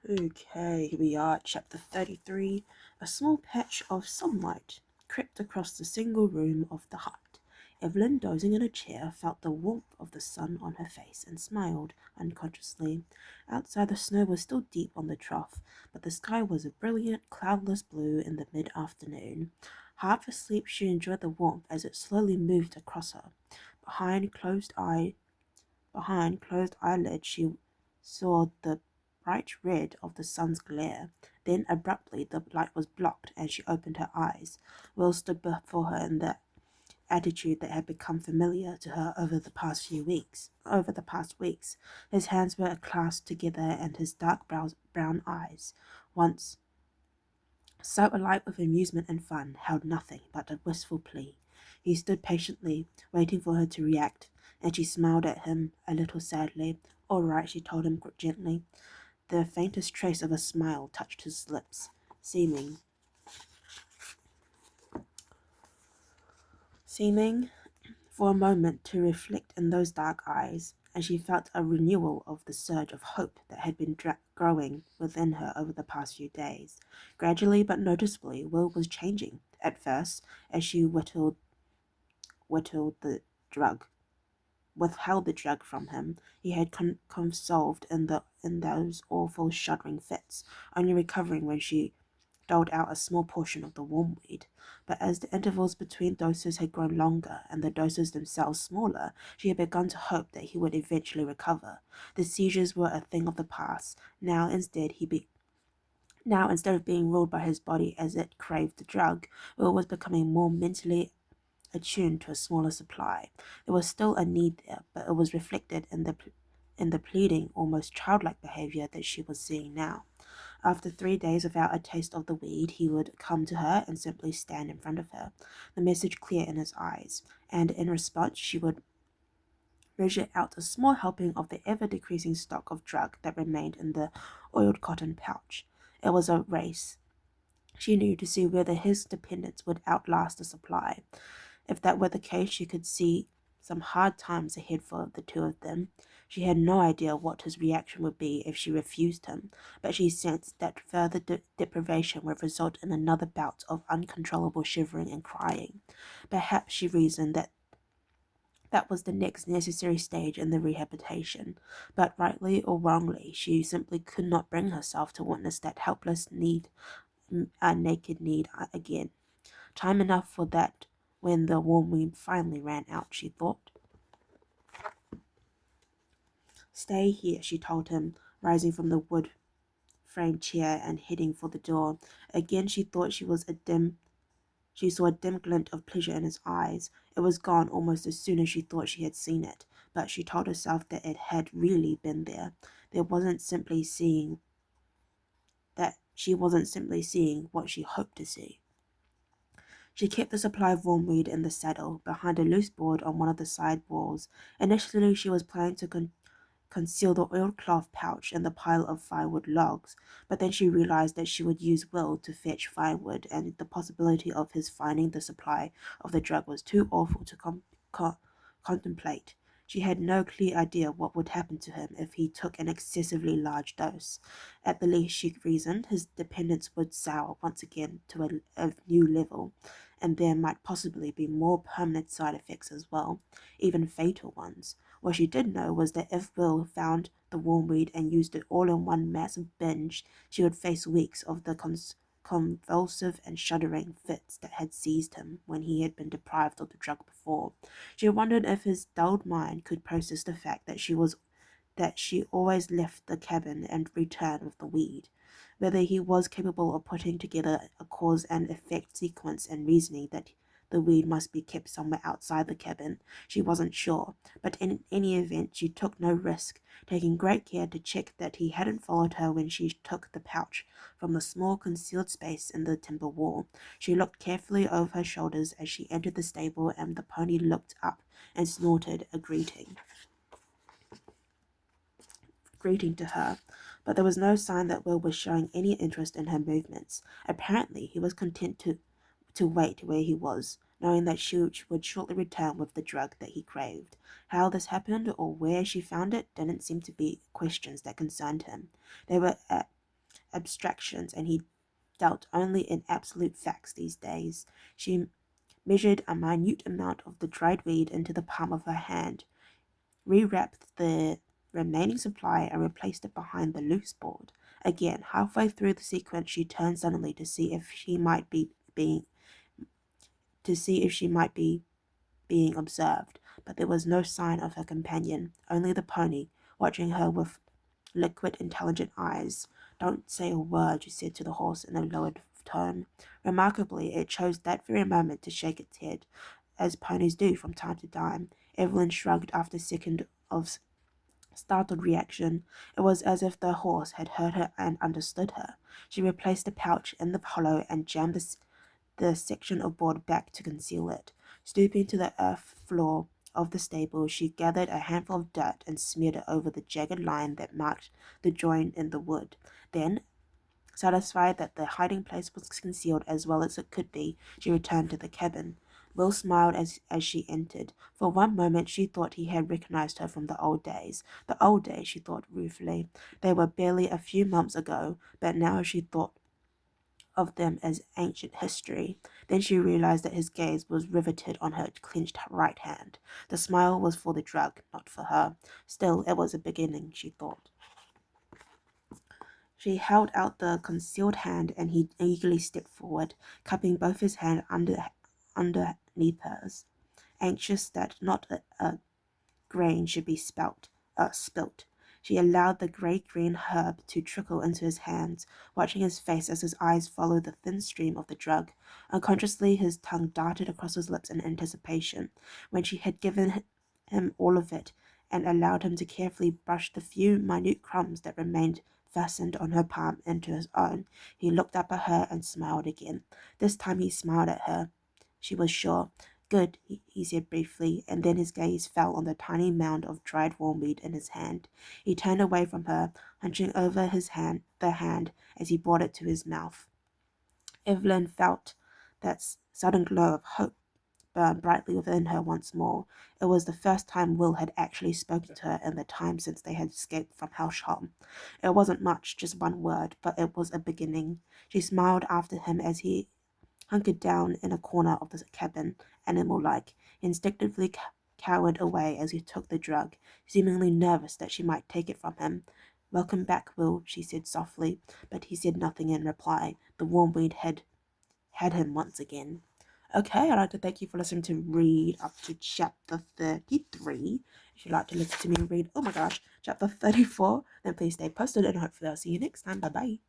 Okay, here we are, chapter 33. A small patch of sunlight crept across the single room of the hut. Evelyn, dozing in a chair, felt the warmth of the sun on her face and smiled unconsciously. Outside, the snow was still deep on the trough, but the sky was a brilliant, cloudless blue in the mid-afternoon. Half asleep, she enjoyed the warmth as it slowly moved across her. Behind closed eyelids, she saw the bright red of the sun's glare. Then abruptly the light was blocked and she opened her eyes. Will stood before her in the attitude that had become familiar to her over the past weeks. His hands were clasped together and his dark brown eyes, once so alight with amusement and fun, held nothing but a wistful plea. He stood patiently, waiting for her to react, and she smiled at him a little sadly. "All right," she told him gently. The faintest trace of a smile touched his lips, seeming for a moment to reflect in those dark eyes, and she felt a renewal of the surge of hope that had been growing within her over the past few days. Gradually but noticeably, Will was changing. At first, as she whittled the drug, withheld the drug from him, he had consoled in those awful shuddering fits, only recovering when she doled out a small portion of the wormweed. But as the intervals between doses had grown longer and the doses themselves smaller, she had begun to hope that he would eventually recover. The seizures were a thing of the past. Now, instead of being ruled by his body as it craved the drug, Will was becoming more mentally attuned to a smaller supply. There was still a need there, but it was reflected in the pleading, almost childlike behavior that she was seeing now. After 3 days without a taste of the weed, he would come to her and simply stand in front of her, the message clear in his eyes, and in response she would measure out a small helping of the ever-decreasing stock of drug that remained in the oiled cotton pouch. It was a race, she knew, to see whether his dependence would outlast the supply. If that were the case, she could see some hard times ahead for the two of them. She had no idea what his reaction would be if she refused him, but she sensed that further deprivation would result in another bout of uncontrollable shivering and crying. Perhaps, she reasoned, that was the next necessary stage in the rehabilitation, but rightly or wrongly, she simply could not bring herself to witness that helpless naked need again. Time enough for that when the wormweed finally ran out, she thought. "Stay here," she told him, rising from the wood-framed chair and heading for the door. Again she thought she saw a dim glint of pleasure in his eyes. It was gone almost as soon as she thought she had seen it, but she told herself that it had really been there. She wasn't simply seeing what she hoped to see. She kept the supply of wormweed in the saddle, behind a loose board on one of the side walls. Initially, she was planning to conceal the oilcloth pouch in the pile of firewood logs, but then she realized that she would use Will to fetch firewood, and the possibility of his finding the supply of the drug was too awful to contemplate. She had no clear idea what would happen to him if he took an excessively large dose. At the least, she reasoned, his dependence would sour once again to a new level, and there might possibly be more permanent side effects as well, even fatal ones. What she did know was that if Will found the wormweed and used it all in one massive binge, she would face weeks of the convulsive and shuddering fits that had seized him when he had been deprived of the drug before. She wondered if his dulled mind could process the fact that she always left the cabin and returned with the weed, whether he was capable of putting together a cause and effect sequence and reasoning that the weed must be kept somewhere outside the cabin. She wasn't sure, but in any event she took no risk, taking great care to check that he hadn't followed her when she took the pouch from the small concealed space in the timber wall. She looked carefully over her shoulders as she entered the stable, and the pony looked up and snorted a greeting to her, but there was no sign that Will was showing any interest in her movements. Apparently he was content to wait where he was, knowing that she would shortly return with the drug that he craved. How this happened or where she found it didn't seem to be questions that concerned him. They were abstractions, and he dealt only in absolute facts these days. She measured a minute amount of the dried weed into the palm of her hand, rewrapped the remaining supply, and replaced it behind the loose board. Again, halfway through the sequence, she turned suddenly to see if she might be being observed, but there was no sign of her companion, only the pony, watching her with liquid, intelligent eyes. "Don't say a word," she said to the horse in a lowered tone. Remarkably, it chose that very moment to shake its head, as ponies do from time to time. Evelyn shrugged after a second of startled reaction. It was as if the horse had heard her and understood her. She replaced the pouch in the hollow and jammed the section of board back to conceal it. Stooping to the earth floor of the stable, she gathered a handful of dirt and smeared it over the jagged line that marked the joint in the wood. Then, satisfied that the hiding place was concealed as well as it could be, she returned to the cabin. Will smiled as she entered. For one moment she thought he had recognized her from the old days. The old days, she thought ruefully. They were barely a few months ago, but now she thought of them as ancient history. Then she realized that his gaze was riveted on her clenched right hand. The smile was for the drug, not for her. Still, it was a beginning, she thought. She held out the concealed hand, and he eagerly stepped forward, cupping both his hands underneath hers, anxious that not a grain should be spilt. She allowed the grey-green herb to trickle into his hands, watching his face as his eyes followed the thin stream of the drug. Unconsciously, his tongue darted across his lips in anticipation. When she had given him all of it and allowed him to carefully brush the few minute crumbs that remained fastened on her palm into his own, he looked up at her and smiled again. This time he smiled at her, she was sure. "Good," he said briefly, and then his gaze fell on the tiny mound of dried wormweed in his hand. He turned away from her, hunching over the hand as he brought it to his mouth. Evelyn felt that sudden glow of hope burn brightly within her once more. It was the first time Will had actually spoken to her in the time since they had escaped from Helsham. It wasn't much, just one word, but it was a beginning. She smiled after him as he hunkered down in a corner of the cabin, animal-like. He instinctively cowered away as he took the drug, seemingly nervous that she might take it from him. "Welcome back, Will," she said softly, but he said nothing in reply. The wormweed had him once again. Okay, I'd like to thank you for listening to read up to chapter 33. If you'd like to listen to me read, oh my gosh, chapter 34, then please stay posted and hopefully I'll see you next time. Bye-bye.